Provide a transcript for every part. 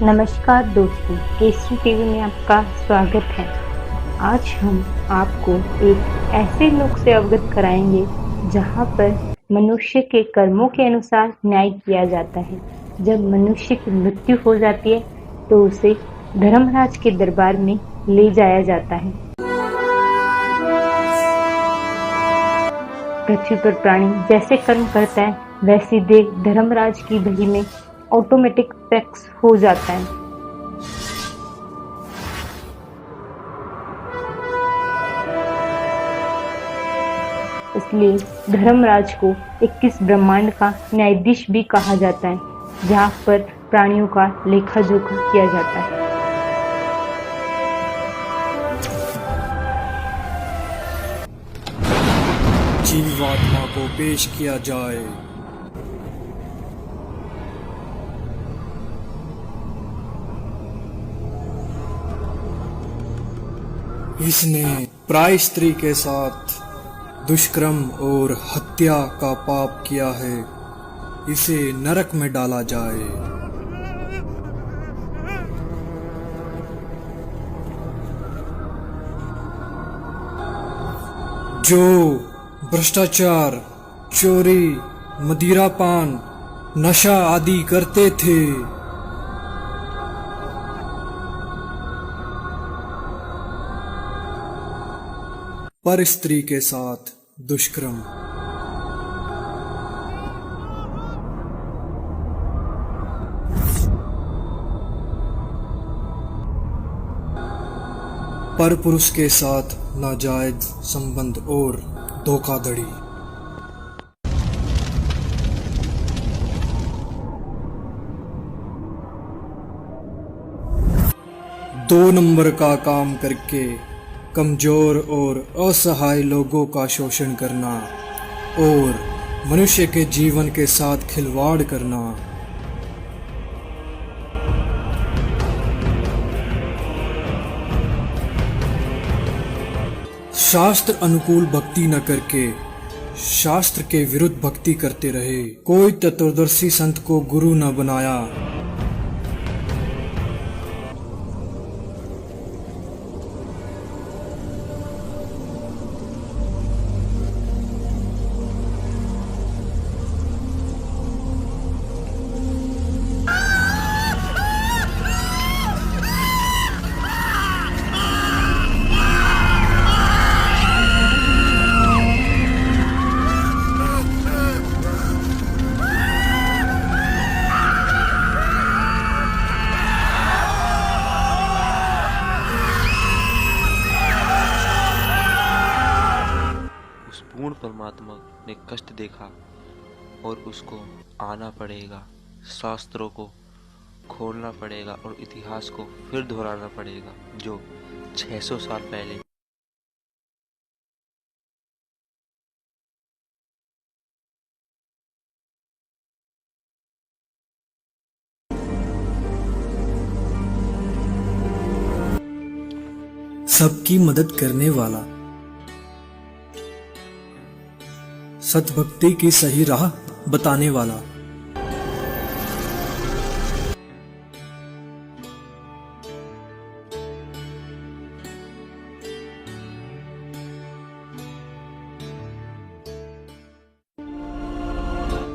नमस्कार दोस्तों, केसरी टीवी में आपका स्वागत है। आज हम आपको एक ऐसे लोक से अवगत कराएंगे जहां पर मनुष्य के कर्मों के अनुसार न्याय किया जाता है। जब मनुष्य की मृत्यु हो जाती है तो उसे धर्मराज के दरबार में ले जाया जाता है। पृथ्वी पर प्राणी जैसे कर्म करता है वैसी देह धर्मराज की बही में ऑटोमेटिक फिक्स हो जाता है। इसलिए धर्मराज को 21 ब्रह्मांड का न्यायाधीश भी कहा जाता है, जहाँ पर प्राणियों का लेखा जोखा किया जाता है। जीवात्मा को पेश किया जाए। इसने प्राय स्त्री के साथ दुष्कर्म और हत्या का पाप किया है, इसे नरक में डाला जाए। जो भ्रष्टाचार, चोरी, मदिरापान, नशा आदि करते थे, पर स्त्री के साथ दुष्कर्म। पर पुरुष के साथ नाजायज संबंध और धोखाधड़ी। दो नंबर का काम करके कमजोर और असहाय लोगों का शोषण करना और मनुष्य के जीवन के साथ खिलवाड़ करना। शास्त्र अनुकूल भक्ति न करके शास्त्र के विरुद्ध भक्ति करते रहे। कोई तत्वदर्शी संत को गुरु न बनाया। पूर्ण परमात्मा ने कष्ट देखा और उसको आना पड़ेगा, शास्त्रों को खोलना पड़ेगा और इतिहास को फिर दोहराना पड़ेगा जो 600 साल पहले। सबकी मदद करने वाला, सतभक्ति की सही राह बताने वाला,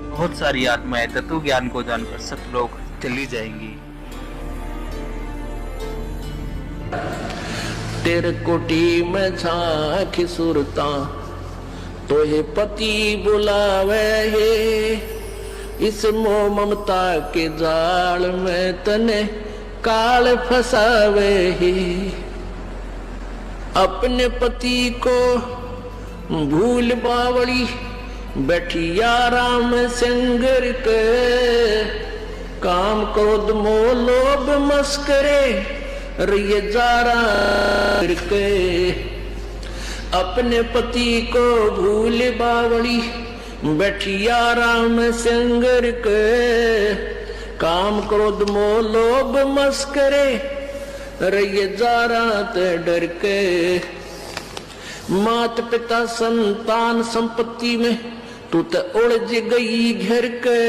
बहुत सारी आत्माएं तत्व ज्ञान को जानकर सतलोक चली जाएंगी। तेरे कोटी में झांकी सुरता तो हे पति बुलावे हे, इस मोह ममता के जाल में तने काल फसावे हे। अपने पति को भूल बावली बैठी आराम संगर के, काम क्रोध मोह लोभ मस्करे रिये जारा के। अपने पति को भूल बावली बैठी आराम संगर के, काम क्रोध मोह लोभ मस्करे रिये जारा ते डर के। मात पिता संतान संपत्ति में तू तो उलझ गई घर के,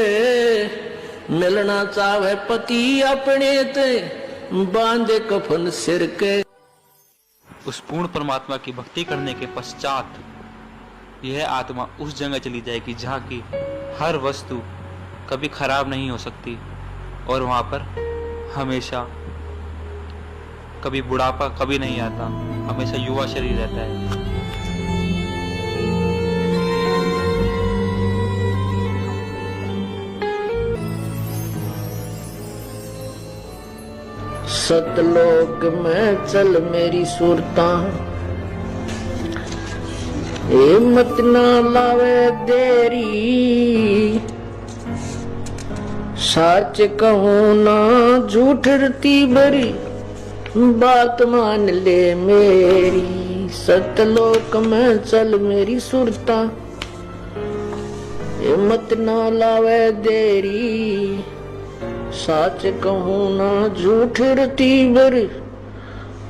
मिलना चाहे पति अपने ते बांधे कफन सिर के। उस पूर्ण परमात्मा की भक्ति करने के पश्चात यह आत्मा उस जगह चली जाएगी जहाँ की हर वस्तु कभी खराब नहीं हो सकती और वहाँ पर हमेशा कभी बुढ़ापा कभी नहीं आता, हमेशा युवा शरीर रहता है। सतलोक में चल मेरी सुरता, हिम्मत ना लावे देरी, सच कहूं ना झूठ रती भरी, बात मान ले मेरी। सतलोक में चल मेरी सुरता, हिम्मत ना लावे देरी, सच कहूं ना झूठ रती भरी,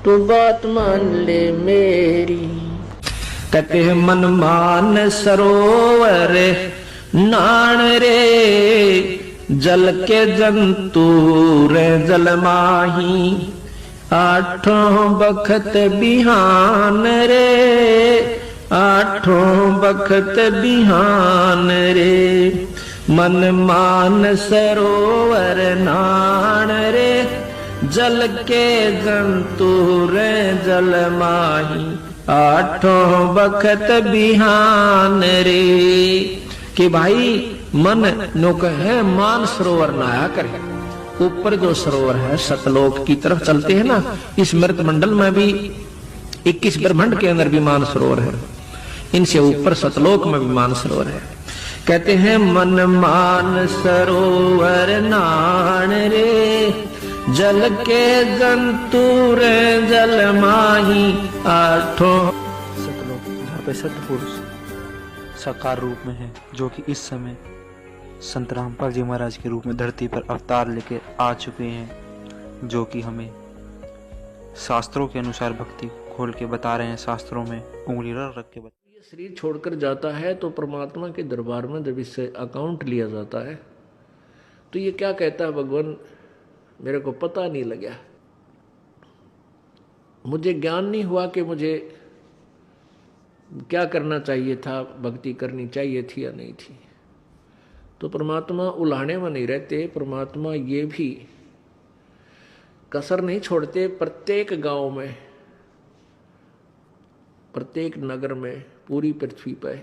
तू बात मान ले मेरी। कहते हैं मन मान सरोवर नाण रे, जल के जंतु रे जल माही, आठों बखत बिहान रे, आठों बखत बिहान रे। मन मान सरोवर नाण रे, जल के जंतु रे जल माही, आठों बखत बिहान रे। कि भाई मन नो कहे मान सरोवर नहाया करे। ऊपर जो सरोवर है सतलोक की तरफ चलते हैं ना, इस मृत मंडल में भी 21 ब्रह्मांड के अंदर भी मान सरोवर है, इनसे ऊपर सतलोक में भी मान सरोवर है। कहते हैं मन मान सरोवर नाण रे, जल के जंतु रे जल माही, आठों सतलोक जहाँ पे सतपुरुष साकार रूप में है, जो कि इस समय संत रामपाल जी महाराज के रूप में धरती पर अवतार लेके आ चुके हैं, जो कि हमें शास्त्रों के अनुसार भक्ति खोल के बता रहे हैं, शास्त्रों में उंगली रख के बता। ये शरीर छोड़कर जाता है तो परमात्मा के दरबार में जब इससे अकाउंट लिया जाता है तो ये क्या कहता है, भगवान मेरे को पता नहीं लगा, मुझे ज्ञान नहीं हुआ कि मुझे क्या करना चाहिए था, भक्ति करनी चाहिए थी या नहीं थी। तो परमात्मा उलाहने में नहीं रहते, परमात्मा ये भी कसर नहीं छोड़ते। प्रत्येक गांव में, प्रत्येक नगर में, पूरी पृथ्वी पर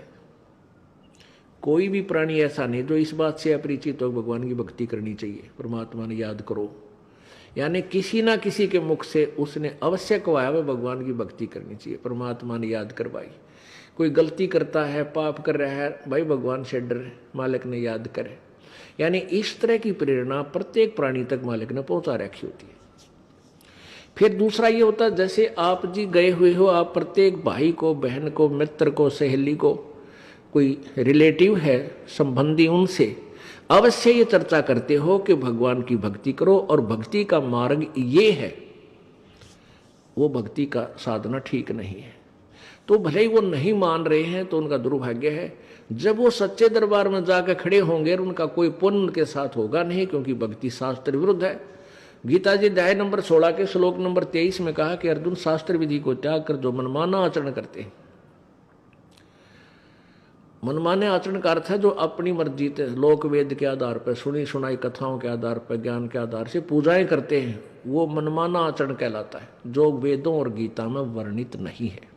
कोई भी प्राणी ऐसा नहीं जो इस बात से अपरिचित हो भगवान की भक्ति करनी चाहिए, परमात्मा ने याद करो। यानी किसी ना किसी के मुख से उसने अवश्य कहा है भगवान की भक्ति करनी चाहिए, परमात्मा ने याद करवाई। कोई गलती करता है, पाप कर रहा है, भाई भगवान से डर, मालिक ने याद करे। यानी इस तरह की प्रेरणा प्रत्येक प्राणी तक मालिक ने पहुंचा रखी होती है। फिर दूसरा ये होता है, जैसे आप जी गए हुए हो, आप प्रत्येक भाई को, बहन को, मित्र को, सहेली को, कोई रिलेटिव है, संबंधी, उनसे अवश्य ये चर्चा करते हो कि भगवान की भक्ति करो और भक्ति का मार्ग ये है, वो भक्ति का साधना ठीक नहीं है। तो भले ही वो नहीं मान रहे हैं तो उनका दुर्भाग्य है। जब वो सच्चे दरबार में जाकर खड़े होंगे उनका कोई पुण्य उनके साथ होगा नहीं, क्योंकि भक्ति शास्त्र विरुद्ध है। गीता जी अध्याय नंबर 16 के श्लोक नंबर 23 में कहा कि अर्जुन, शास्त्र विधि को त्याग कर जो मनमाना आचरण करते हैं, मनमाने आचरण का अर्थ है जो अपनी मर्जी से लोक वेद के आधार पर, सुनी सुनाई कथाओं के आधार पर, ज्ञान के आधार से पूजाएं करते हैं, वो मनमाना आचरण कहलाता है, जो वेदों और गीता में वर्णित नहीं है।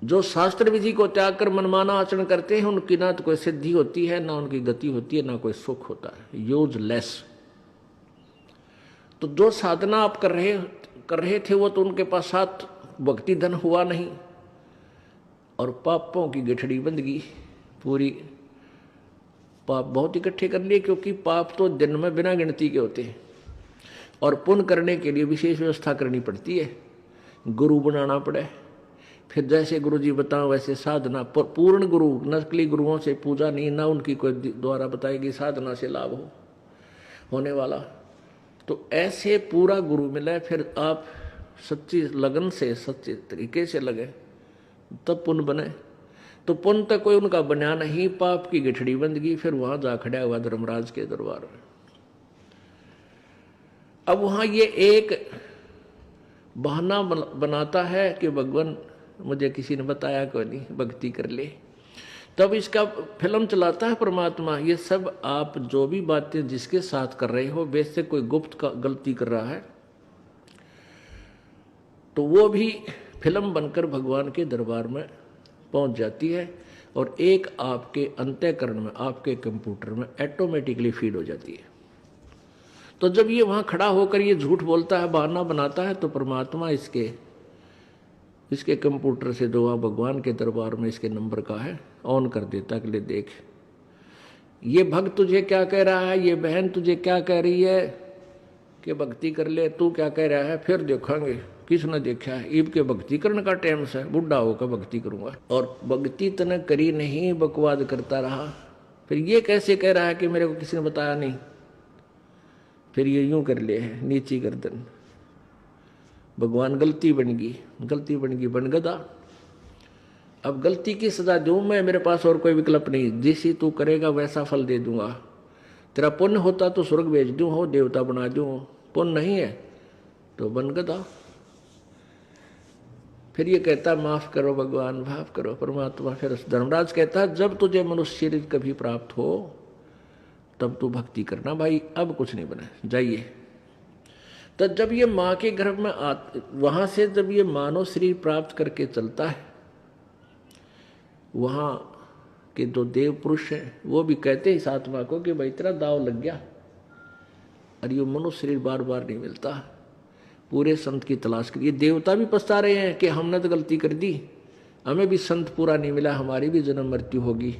जो शास्त्र विधि को त्याग कर मनमाना आचरण करते हैं उनकी ना तो कोई सिद्धि होती है, ना उनकी गति होती है, ना कोई सुख होता है, यूजलेस। तो जो साधना आप कर रहे थे वो तो उनके पास साथ भक्ति धन हुआ नहीं और पापों की गठड़ी बंध गई पूरी। पाप बहुत इकट्ठे कर लिए, क्योंकि पाप तो दिन में बिना गिनती के होते हैं और पुण्य करने के लिए विशेष व्यवस्था करनी पड़ती है, गुरु बनाना पड़े। फिर जैसे गुरु जी बताओ वैसे साधना, पूर्ण गुरु, नकली गुरुओं से पूजा नहीं, ना उनकी कोई द्वारा बताएगी साधना से लाभ होने वाला। तो ऐसे पूरा गुरु मिले, फिर आप सच्ची लगन से, सच्चे तरीके से लगे, तब पुण्य बने। तो पुण्य तक कोई उनका बना नहीं, पाप की गठड़ी बंद गई। फिर वहां जा खड़ा हुआ धर्मराज के दरबार में। अब वहां ये एक बहाना बनाता है कि भगवान मुझे किसी ने बताया कोई नहीं, भक्ति कर ले। तब इसका फिल्म चलाता है परमात्मा, ये सब आप जो भी बातें जिसके साथ कर रहे हो, वैसे कोई गुप्त का गलती कर रहा है तो वो भी फिल्म बनकर भगवान के दरबार में पहुंच जाती है और एक आपके अंतःकरण में, आपके कंप्यूटर में ऑटोमेटिकली फीड हो जाती है। तो जब ये वहां खड़ा होकर ये झूठ बोलता है, बहाना बनाता है, तो परमात्मा इसके कंप्यूटर से जो वहाँ भगवान के दरबार में इसके नंबर का है ऑन कर देता है कि ले देख, ये भक्त तुझे क्या कह रहा है, ये बहन तुझे क्या कह रही है कि भक्ति कर ले, तू क्या कह रहा है, फिर देखेंगे किसने देखा है। ईब के भक्ति करने का टाइम से बुढ़ा होकर भक्ति करूंगा। और भक्ति तने करी नहीं, बकवाद करता रहा। फिर ये कैसे कह रहा है कि मेरे को किसी ने बताया नहीं। फिर ये यूं कर ले है, नीची गर्दन। भगवान गलती बन गई बन गदा। अब गलती की सजा दूं मैं, मेरे पास और कोई विकल्प नहीं। जिसी तू करेगा वैसा फल दे दूंगा। तेरा पुण्य होता तो स्वर्ग भेज दूं, हो देवता बना दूं, पुण्य नहीं है तो बन गदा। फिर ये कहता माफ करो भगवान, माफ करो परमात्मा। फिर धर्मराज कहता जब तुझे मनुष्य शरीर कभी प्राप्त हो तब तू भक्ति करना भाई, अब कुछ नहीं बना, जाइए। तो जब ये माँ के गर्भ में वहां से जब ये मानव शरीर प्राप्त करके चलता है, वहां के जो देव पुरुष हैं वो भी कहते हैं इस आत्मा को कि भाई तेरा दाव लग गया, और ये मनुष्य शरीर बार बार नहीं मिलता। पूरे संत की तलाश करिए। देवता भी पछता रहे हैं कि हमने तो गलती कर दी, हमें भी संत पूरा नहीं मिला, हमारी भी जन्म मृत्यु होगी,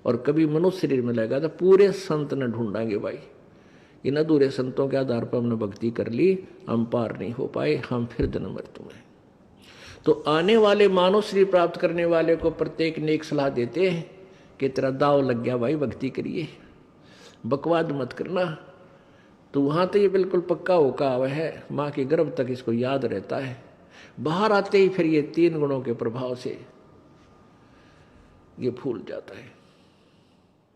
और कभी मनुष्य शरीर मिलेगा तो पूरे संत न ढूंढाएंगे भाई। इन अधूरे संतों के आधार पर हमने भक्ति कर ली, हम पार नहीं हो पाए, हम फिर जन्म मृत्यु में। तो आने वाले मानव शरीर प्राप्त करने वाले को प्रत्येक ने एक सलाह देते हैं कि तेरा दाव लग गया भाई, भक्ति करिए, बकवाद मत करना। तो वहां तो ये बिल्कुल पक्का होका हुआ है, माँ के गर्भ तक इसको याद रहता है। बाहर आते ही फिर ये 3 गुणों के प्रभाव से ये भूल जाता है।